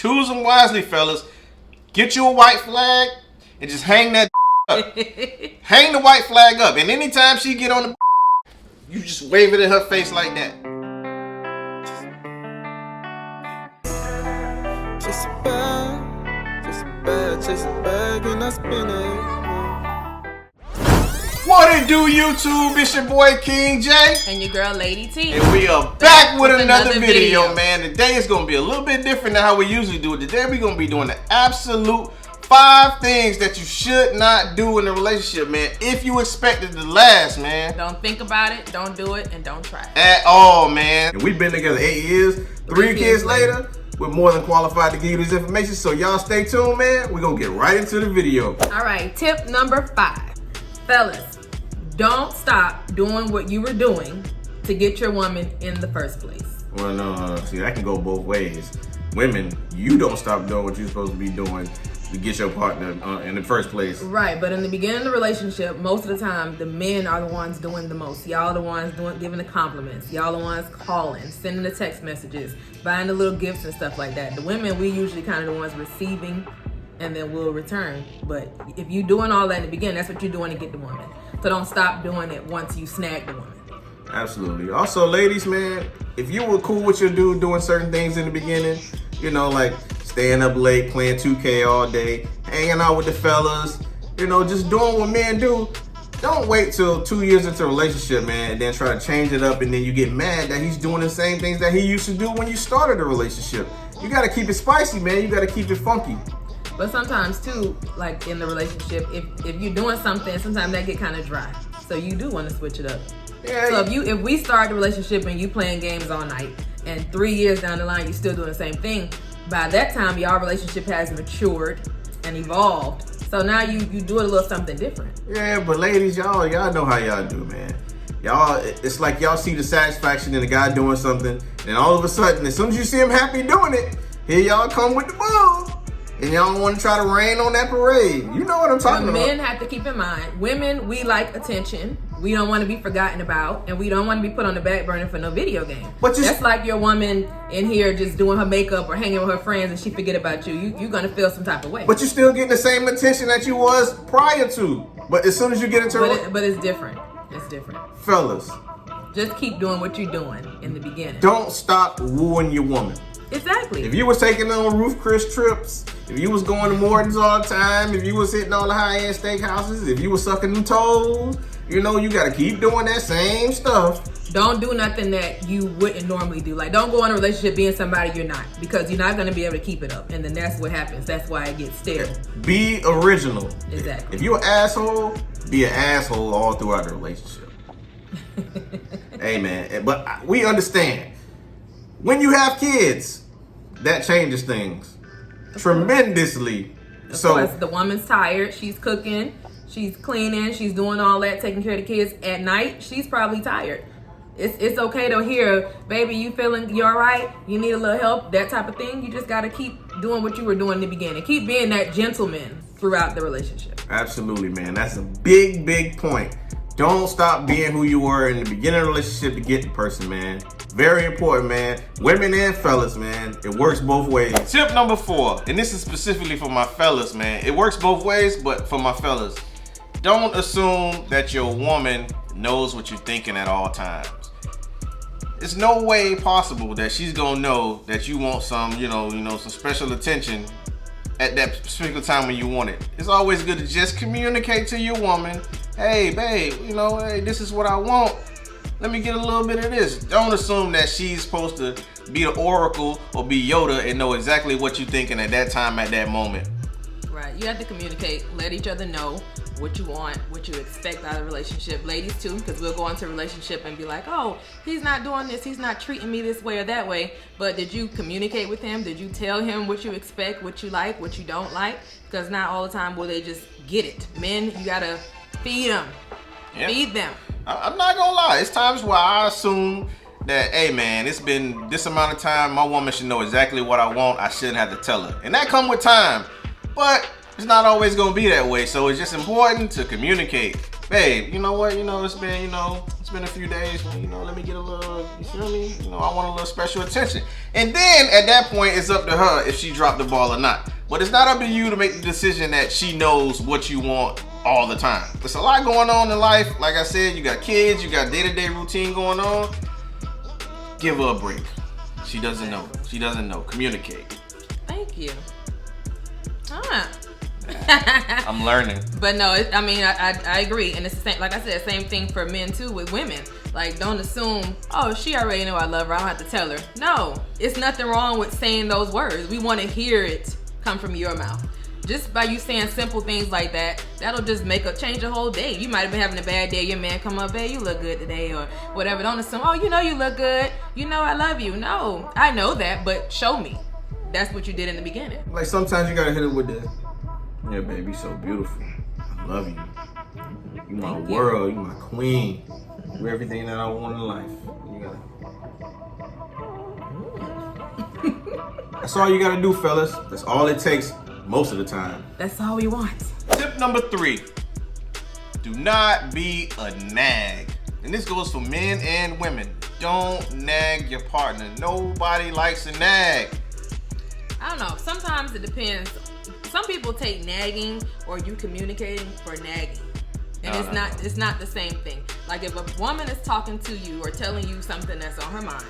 choose them wisely, fellas. Get you a white flag and just hang that up. Hang the white flag up, and anytime she get on the you just wave it in her face like that. Chase a bag, and I spin it. What it do, YouTube? It's your boy King J. And your girl Lady T. And we are back with another video, man. Today is going to be a little bit different than how we usually do it. Today we're going to be doing the absolute 5 things that you should not do in a relationship, man. If you expect it to last, man. Don't think about it, don't do it, and don't try it. At all, man. And we've been together 8 years, 3 kids later. We're more than qualified to give you this information. So y'all stay tuned, man. We're going to get right into the video. All right, tip number 5. Fellas, don't stop doing what you were doing to get your woman in the first place. Well, no, see, that can go both ways. Women, you don't stop doing what you're supposed to be doing to get your partner in the first place. Right, but in the beginning of the relationship, most of the time, the men are the ones doing the most. Y'all the ones giving the compliments. Y'all the ones calling, sending the text messages, buying the little gifts and stuff like that. The women, we usually kind of the ones receiving, and then we'll return. But if you're doing all that in the beginning, that's what you're doing to get the woman. So don't stop doing it once you snag the woman. Absolutely. Also, ladies, man, if you were cool with your dude doing certain things in the beginning, you know, like staying up late, playing 2K all day, hanging out with the fellas, you know, just doing what men do, don't wait till 2 years into a relationship, man, and then try to change it up, and then you get mad that he's doing the same things that he used to do when you started the relationship. You got to keep it spicy, man. You got to keep it funky. But sometimes too, like in the relationship, if you're doing something, sometimes that get kind of dry. So you do want to switch it up. Yeah. So if we start the relationship and you playing games all night, and 3 years down the line you still doing the same thing, by that time y'all relationship has matured and evolved. So now you do it a little something different. Yeah, but ladies, y'all know how y'all do, man. Y'all, it's like y'all see the satisfaction in the guy doing something, and all of a sudden, as soon as you see him happy doing it, here y'all come with the bull. And y'all want to try to rain on that parade. You know what I'm talking about. Men have to keep in mind, women, we like attention. We don't want to be forgotten about, and we don't want to be put on the back burner for no video game. But that's like your woman in here just doing her makeup or hanging with her friends and she forget about you. You're going to feel some type of way. But you're still getting the same attention that you was prior to. But as soon as you get into but it's different. It's different. Fellas, just keep doing what you're doing in the beginning. Don't stop wooing your woman. Exactly. If you was taking on Roof Chris trips, if you was going to Morton's all the time, if you was hitting all the high-end steakhouses, if you was sucking them toes, you know, you got to keep doing that same stuff. Don't do nothing that you wouldn't normally do. Like, don't go in a relationship being somebody you're not, because you're not going to be able to keep it up. And then that's what happens. That's why it gets stale. Be original. Exactly. If you're an asshole, be an asshole all throughout the relationship. Hey, man. But we understand. When you have kids, that changes things tremendously. Of course, the woman's tired. She's cooking. She's cleaning. She's doing all that, taking care of the kids. At night, she's probably tired. It's okay to hear, baby, you feeling, you all right? You need a little help? That type of thing. You just got to keep doing what you were doing in the beginning. Keep being that gentleman throughout the relationship. Absolutely, man. That's a big, big point. Don't stop being who you were in the beginning of the relationship to get the person, man. Very important, man. Women and fellas, man. It works both ways. Tip number 4, and this is specifically for my fellas, man. It works both ways, but for my fellas, don't assume that your woman knows what you're thinking at all times. It's no way possible that she's gonna know that you want some, some special attention at that particular time when you want it. It's always good to just communicate to your woman, hey, babe, hey, this is what I want. Let me get a little bit of this. Don't assume that she's supposed to be the oracle or be Yoda and know exactly what you're thinking at that time, at that moment. Right, you have to communicate, let each other know what you want, what you expect out of a relationship. Ladies too, because we'll go into a relationship and be like, oh, he's not doing this, he's not treating me this way or that way. But did you communicate with him? Did you tell him what you expect, what you like, what you don't like? Because not all the time will they just get it. Men, you gotta feed them. Yep. Feed them. I'm not gonna lie, it's times where I assume that, hey man, it's been this amount of time, my woman should know exactly what I want, I shouldn't have to tell her. And that come with time, but it's not always gonna be that way, so it's just important to communicate. babe, you know what? It's been a few days. Let me get a little. You feel me? I want a little special attention. And then at that point, it's up to her if she dropped the ball or not. But it's not up to you to make the decision that she knows what you want all the time. There's a lot going on in life. Like I said, you got kids, you got day-to-day routine going on. Give her a break. She doesn't know. She doesn't know. Communicate. Thank you. Huh. I'm learning. But no, I agree. And it's the same, like I said, same thing for men too with women. Like, don't assume, oh, she already know I love her, I don't have to tell her. No, it's nothing wrong with saying those words. We want to hear it come from your mouth. Just by you saying simple things like that, that'll just change a whole day. You might have been having a bad day. Your man come up, babe, you look good today, or whatever. Don't assume, oh, you look good. I love you. No, I know that, but show me. That's what you did in the beginning. Like sometimes you gotta hit it with the, yeah, baby, you so beautiful. I love you. You my world. You my queen. You're everything that I want in life. That's all you gotta do, fellas. That's all it takes most of the time. That's all we want. Tip number 3. Do not be a nag. And this goes for men and women. Don't nag your partner. Nobody likes a nag. I don't know. Sometimes it depends. Some people take nagging or you communicating for nagging. And it's not the same thing. Like if a woman is talking to you or telling you something that's on her mind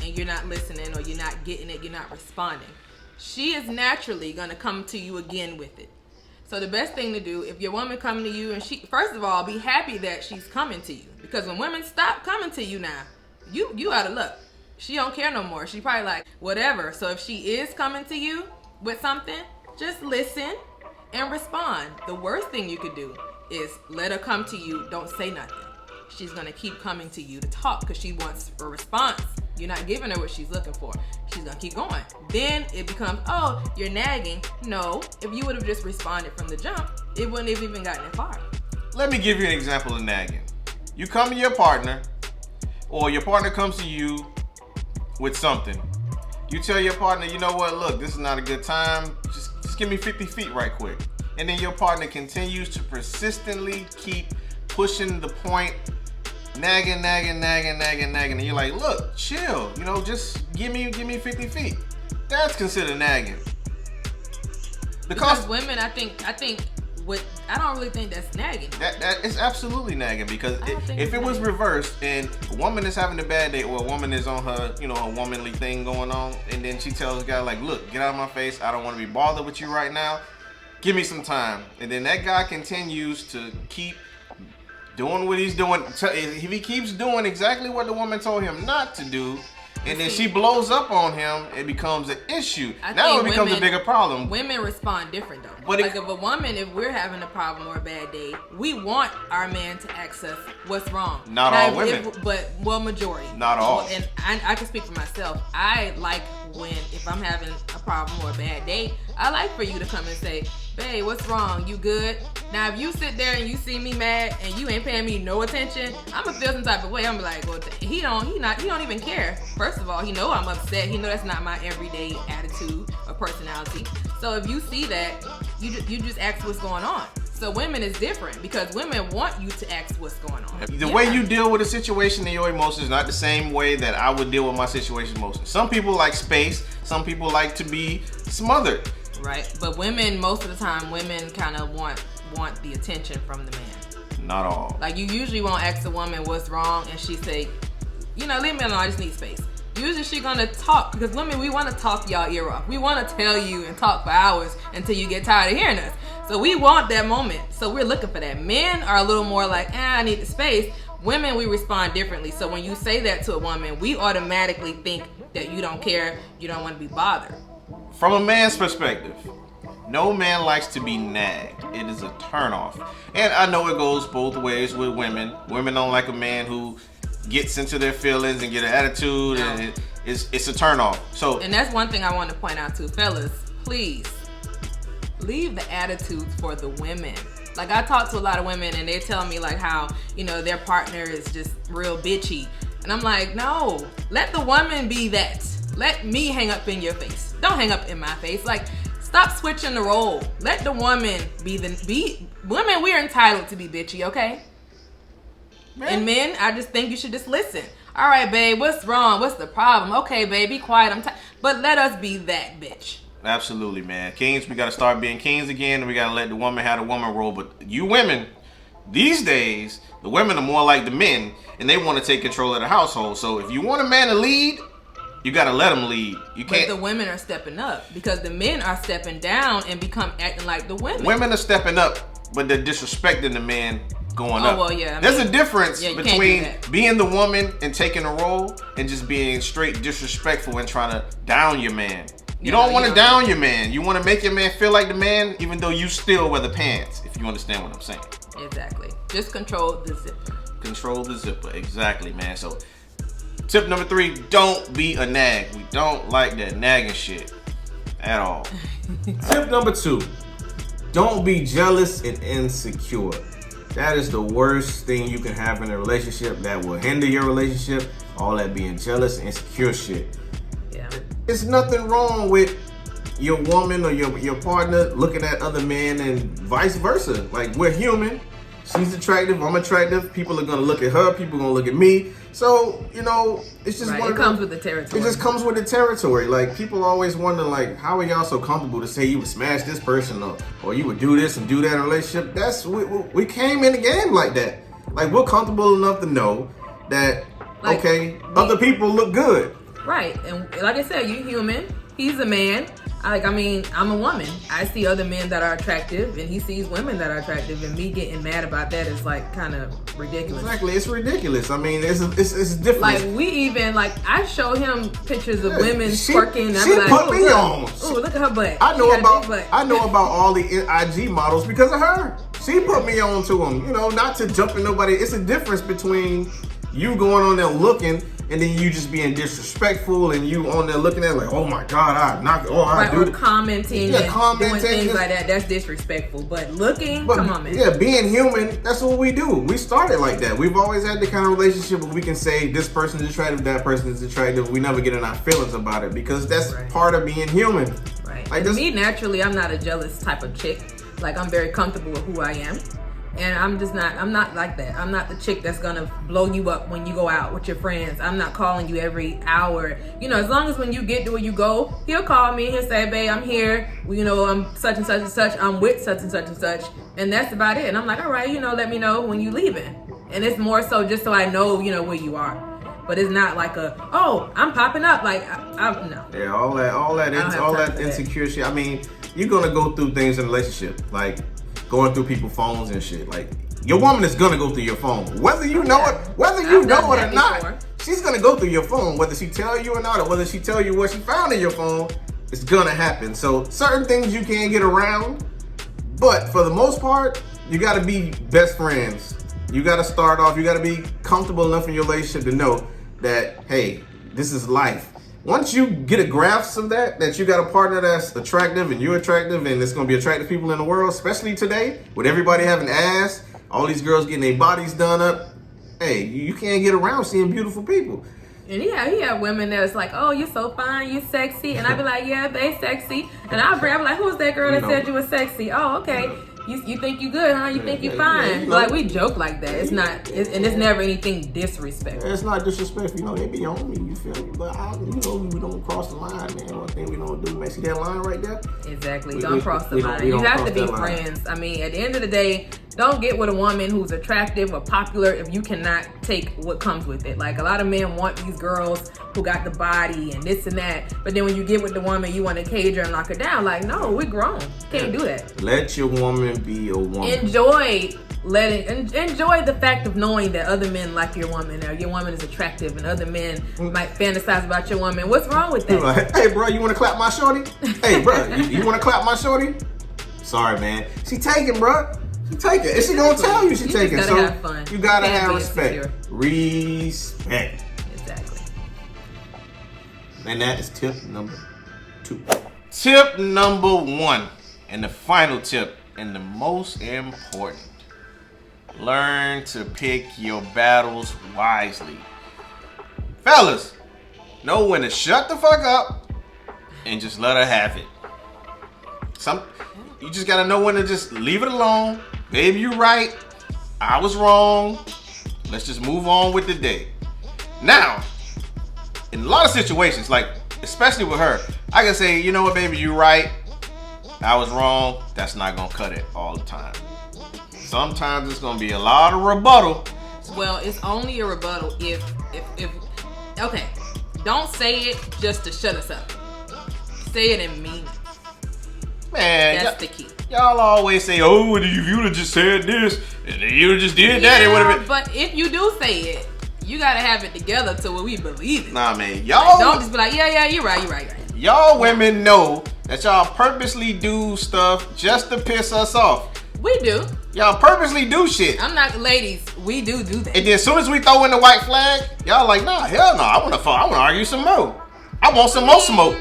and you're not listening or you're not getting it, you're not responding, she is naturally going to come to you again with it. So the best thing to do, if your woman coming to you, and she, first of all, be happy that she's coming to you. Because when women stop coming to you now, you out of luck. She don't care no more. She probably like, whatever. So if she is coming to you with something, just listen and respond. The worst thing you could do is let her come to you, don't say nothing. She's going to keep coming to you to talk because she wants a response. You're not giving her what she's looking for. She's going to keep going. Then it becomes, oh, you're nagging. No, if you would have just responded from the jump, it wouldn't have even gotten that far. Let me give you an example of nagging. You come to your partner, or your partner comes to you with something. You tell your partner, you know what, look, this is not a good time. Just give me 50 feet right quick. And then your partner continues to persistently keep pushing the point, nagging, and you're like, look, chill, just give me 50 feet. That's considered nagging. Because women, I don't really think that's nagging. That is absolutely nagging, because if it was reversed and a woman is having a bad day, or a woman is on her, her womanly thing going on, and then she tells the guy like, look, get out of my face, I don't want to be bothered with you right now, give me some time. And then that guy continues to keep doing what he's doing. If he keeps doing exactly what the woman told him not to do, and then she blows up on him, it becomes an issue. Now it becomes a bigger problem. Women respond different though. But if we're having a problem or a bad day, we want our man to ask us what's wrong. Not all women. Majority. Not all. And I can speak for myself. I like if I'm having a problem or a bad day, I like for you to come and say, babe, what's wrong? You good? Now, if you sit there and you see me mad and you ain't paying me no attention, I'm gonna feel some type of way. I'm like, well, he don't even care. First of all, he know I'm upset. He know that's not my everyday attitude or personality. So if you see that, you just ask what's going on. So women is different, because women want you to ask what's going on. The way you deal with a situation and your emotions is not the same way that I would deal with my situation emotions. Some people like space. Some people like to be smothered. Right, but women, most of the time, women kind of want the attention from the man. Not all. Like, you usually won't ask a woman what's wrong, and she say, leave me alone, I just need space. Usually she gonna talk, because women, we want to talk y'all ear off. We want to tell you and talk for hours until you get tired of hearing us. So we want that moment. So we're looking for that. Men are a little more like, I need the space. Women, we respond differently. So when you say that to a woman, we automatically think that you don't care, you don't want to be bothered. From a man's perspective, no man likes to be nagged. It is a turnoff. And I know it goes both ways with women. Women don't like a man who gets into their feelings and get an attitude, and it's a turnoff. And that's one thing I want to point out too, fellas. Please leave the attitudes for the women. Like, I talk to a lot of women and they tell me like how their partner is just real bitchy, and I'm like, no, let the woman be that. Let me hang up in your face. Don't hang up in my face. Like, stop switching the role. Let the woman be women. We're entitled to be bitchy, okay? man. And men, I just think you should just listen. All right, babe, what's wrong? What's the problem? Okay, babe, be quiet. But let us be that bitch. Absolutely, man. Kings, we got to start being kings again, and we got to let the woman have the woman role. But you women, these days, the women are more like the men, and they want to take control of the household. So if you want a man to lead, you got to let him lead. You can't. But the women are stepping up because the men are stepping down and become acting like the women. Women are stepping up, but they're disrespecting the man going up. Well, yeah. There's a difference yeah, between being the woman and taking a role and just being straight disrespectful and trying to down your man. You don't want to down your man. You want to make your man feel like the man, even though you still wear the pants, if you understand what I'm saying. Exactly. Just control the zipper. Control the zipper. Exactly, man. So, tip number 3, don't be a nag. We don't like that nagging shit at all. Tip number 2, don't be jealous and insecure. That is the worst thing you can have in a relationship that will hinder your relationship. All that being jealous and insecure shit. Yeah. There's nothing wrong with your woman or your partner looking at other men and vice versa. Like, we're human. She's attractive, I'm attractive. People are gonna look at her, people are gonna look at me. So, you know, it's just It comes with the territory. It just comes with the territory. Like, people always wonder, like, how are y'all so comfortable to say you would smash this person or you would do this and do that in a relationship? We came in the game like that. Like, we're comfortable enough to know that, like, okay, other people look good. Right, and like I said, you human. He's a man. I'm a woman. I see other men that are attractive, and he sees women that are attractive, and me getting mad about that is like kind of ridiculous. Exactly, it's ridiculous. I mean, it's different. Like, we even I show him pictures of women twerking. She put me on. Ooh, look at her butt. I know about all the IG models because of her. She put me on to them. You know, not to jump in nobody. It's a difference between you going on there looking and then you just being disrespectful and you on there looking at like, oh my God, or commenting and doing things like that. That's disrespectful. But come on, man. Yeah, being human, that's what we do. We started like that. We've always had the kind of relationship where we can say this person is attractive, that person is attractive. We never get in our feelings about it because that's part of being human. Right. Like, me, naturally, I'm not a jealous type of chick. Like, I'm very comfortable with who I am. And I'm not like that. I'm not the chick that's gonna blow you up when you go out with your friends. I'm not calling you every hour. You know, as long as when you get to where you go, he'll call me, he'll say, babe, I'm here. You know, I'm such and such and such. I'm with such and such and such. And that's about it. And I'm like, all right, let me know when you leaving. And it's more so just so I know, where you are. But it's not like I'm popping up. Like, no. Yeah, all that insecure shit. I mean, you're gonna go through things in a relationship. Like, going through people's phones and shit. Like, your woman is gonna go through your phone, whether you know it, or not. She's gonna go through your phone, whether she tell you or not, or whether she tell you what she found in your phone. It's gonna happen. So certain things you can't get around, but for the most part, you gotta be best friends. You gotta start off. You gotta be comfortable enough in your relationship to know that, hey, this is life. Once you get a grasp of that you got a partner that's attractive and you're attractive and there's going to be attractive people in the world, especially today, with everybody having ass, all these girls getting their bodies done up, hey, you can't get around seeing beautiful people. And he had women that's like, oh, you're so fine, you sexy. And I'd be like, yeah, they sexy. And I'd be like, who's that girl that said you were sexy? Oh, okay. You think you good, huh? You think you fine? Like, we joke like that. It's not, and it's never anything disrespectful. It's not disrespectful. They be on me. You feel me? But we don't cross the line, man. One thing we don't do, man. See that line right there? Exactly. Don't cross the line. You have to be friends. I mean, at the end of the day, don't get with a woman who's attractive or popular if you cannot take what comes with it. Like, a lot of men want these girls who got the body and this and that, but then when you get with the woman, you want to cage her and lock her down. Like, no, we're grown. Can't do that. Let your woman be a woman. Enjoy the fact of knowing that other men like your woman, or your woman is attractive, and other men might fantasize about your woman. What's wrong with that? Like, hey, bro, you want to clap my shorty? Hey, bro, you want to clap my shorty? Sorry, man. She taking, bro. She taking. And she gonna tell you she taking. So have fun. You gotta have respect. Respect. Exactly. And that is tip number 2. Tip number 1, and the final tip, and the most important. Learn to pick your battles wisely. Fellas, know when to shut the fuck up and just let her have it. You just gotta know when to just leave it alone. Baby, you right. I was wrong. Let's just move on with the day. Now, in a lot of situations, like especially with her, I can say, you know what, baby, you're right. I was wrong. That's not gonna cut it all the time. Sometimes it's gonna be a lot of rebuttal. Well, it's only a rebuttal if okay. Don't say it just to shut us up. Say it and mean it. Man, that's the key. Y'all always say, "Oh, if you'd have just said this, and you just did that, it would have been." But if you do say it, you gotta have it together to where we believe it. Nah, man, y'all like, don't just be like, yeah, you're right. Y'all women know that y'all purposely do stuff just to piss us off. We do. Y'all purposely do shit. I'm not, ladies. We do that. And then as soon as we throw in the white flag, y'all like, nah, hell no. I want to argue some more. I want some more smoke.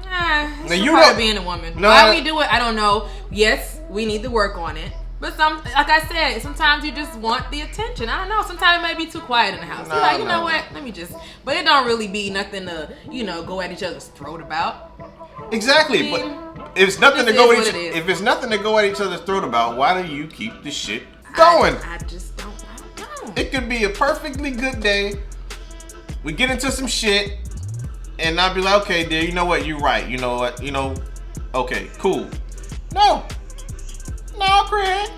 It's now, you part know, of being a woman. No, why we do it, I don't know. Yes, we need to work on it. But like I said, sometimes you just want the attention. I don't know. Sometimes it might be too quiet in the house. You're like, you know what? Let me just. But it don't really be nothing to, go at each other's throat about. Exactly. I mean, but if it's nothing to go at each other's throat about, why do you keep the shit going? I just don't know. It could be a perfectly good day. We get into some shit, and I'll be like, okay, dear, you know what? You're right. You know what? Okay, cool. No, Craig.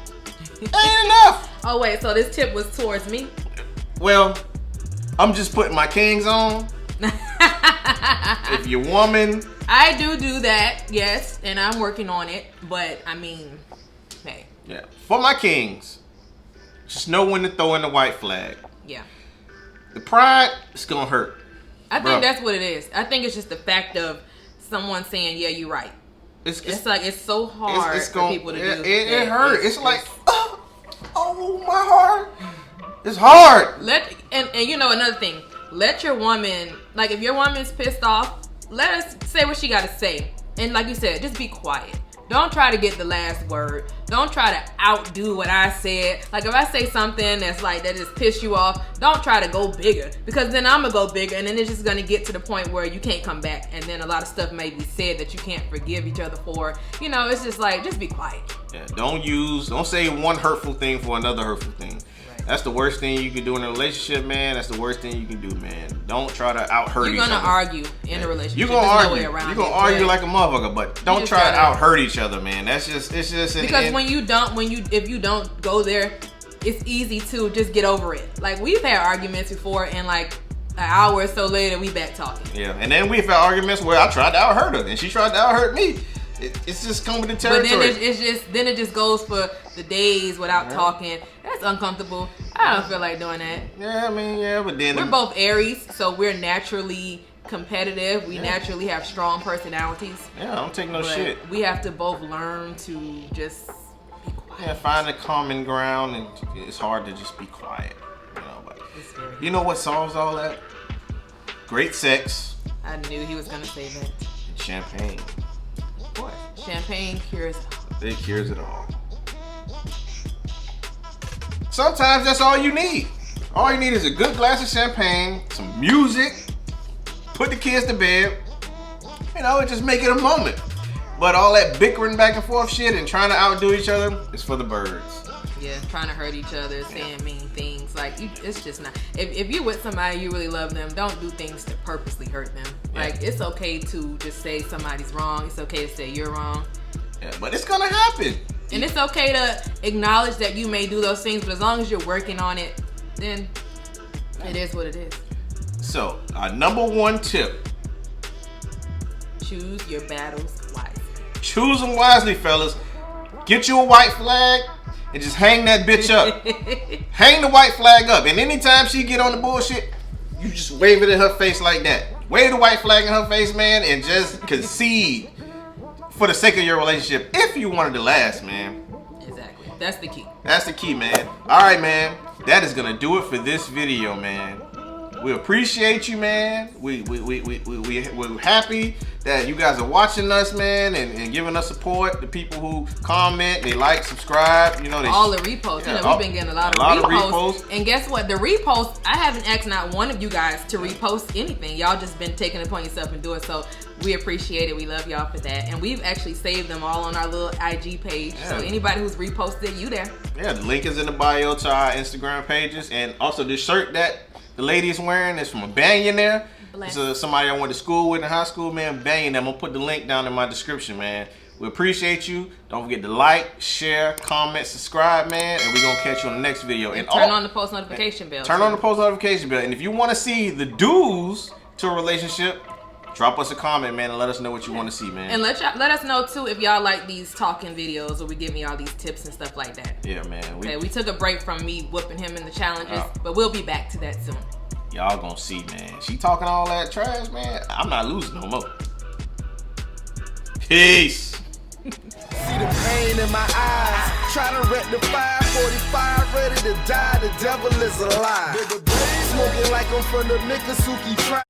Ain't enough. Oh, wait. So this tip was towards me? Well, I'm just putting my kings on. If you're woman. I do that, yes, and I'm working on it. But, I mean, hey. Yeah. For my kings, just know when to throw in the white flag. Yeah. The pride is going to hurt. I think that's what it is. I think it's just the fact of someone saying, yeah, you're right. It's like, it's so hard for people to do. It hurts. It's like, oh, my heart. It's hard. And another thing, let your woman, like if your woman's pissed off, let us say what she got to say. And like you said, just be quiet. Don't try to get the last word. Don't try to outdo what I said. Like if I say something that's like that just piss you off, don't try to go bigger, because then I'm gonna go bigger, and then it's just gonna get to the point where you can't come back, and then a lot of stuff may be said that you can't forgive each other for. It's just like, just be quiet. Yeah, don't say one hurtful thing for another hurtful thing. That's the worst thing you can do in a relationship, man. That's the worst thing you can do, man. Don't try to out-hurt each other. You're gonna argue in a relationship. You're gonna argue. You're gonna argue like a motherfucker, but don't try to out-hurt each other, man. It's just because if you don't go there, it's easy to just get over it. Like we've had arguments before, and like an hour or so later, we back talking. Yeah, and then we've had arguments where I tried to out-hurt her, and she tried to out-hurt me. It's just coming to territory. But then it just goes for the days without talking. That's uncomfortable. I don't feel like doing that. Yeah, I mean, but then we're both Aries, so we're naturally competitive. We naturally have strong personalities. Yeah, I don't take no shit. We have to both learn to just be quiet. Yeah, find a common ground, and it's hard to just be quiet. But you know what solves all that? Great sex. I knew he was gonna say that. And champagne. Of course. Champagne cures it all. It cures it all. Sometimes that's all you need. All you need is a good glass of champagne, some music, put the kids to bed, just make it a moment. But all that bickering back and forth shit and trying to outdo each other is for the birds. Yeah, trying to hurt each other, saying mean things. Like, it's just not. If you're with somebody, you really love them, don't do things to purposely hurt them. Yeah. Like, it's okay to just say somebody's wrong. It's okay to say you're wrong. Yeah, but it's gonna happen. And it's okay to acknowledge that you may do those things, but as long as you're working on it, then it is what it is. So, our number one tip. Choose your battles wisely. Choose them wisely, fellas. Get you a white flag and just hang that bitch up. Hang the white flag up. And anytime she get on the bullshit, you just wave it in her face like that. Wave the white flag in her face, man, and just concede for the sake of your relationship, if you wanted to last, man. Exactly. That's the key. That's the key, man. All right, man. That is going to do it for this video, man. We appreciate you, man. We're happy that you guys are watching us, man, and giving us support. The people who comment, they like, subscribe, you know. All the reposts. Yeah, you know, we've been getting a lot of reposts. And guess what? The reposts, I haven't asked not one of you guys to repost anything. Y'all just been taking it upon yourself and doing so. We appreciate it. We love y'all for that. And we've actually saved them all on our little IG page. Yeah. So anybody who's reposted, you there. Yeah, the link is in the bio to our Instagram pages. And also this shirt that the lady is wearing is from a BANGIN there. It's somebody I went to school with in high school, man. BANGIN. I'm gonna put the link down in my description, man. We appreciate you. Don't forget to like, share, comment, subscribe, man. And we're gonna catch you on the next video. And turn on the post notification bell. Turn on the post notification bell. And if you want to see the do's to a relationship, drop us a comment, man, and let us know what you want to see, man. And let us know too if y'all like these talking videos or we giving y'all these tips and stuff like that. Yeah, man. We took a break from me whooping him in the challenges, but we'll be back to that soon. Y'all gonna see, man. She talking all that trash, man. I'm not losing no more. Peace. See the pain in my eyes. Try to rectify. 45 ready to die. The devil is alive. Smoking like I'm from the niggas who keep trying.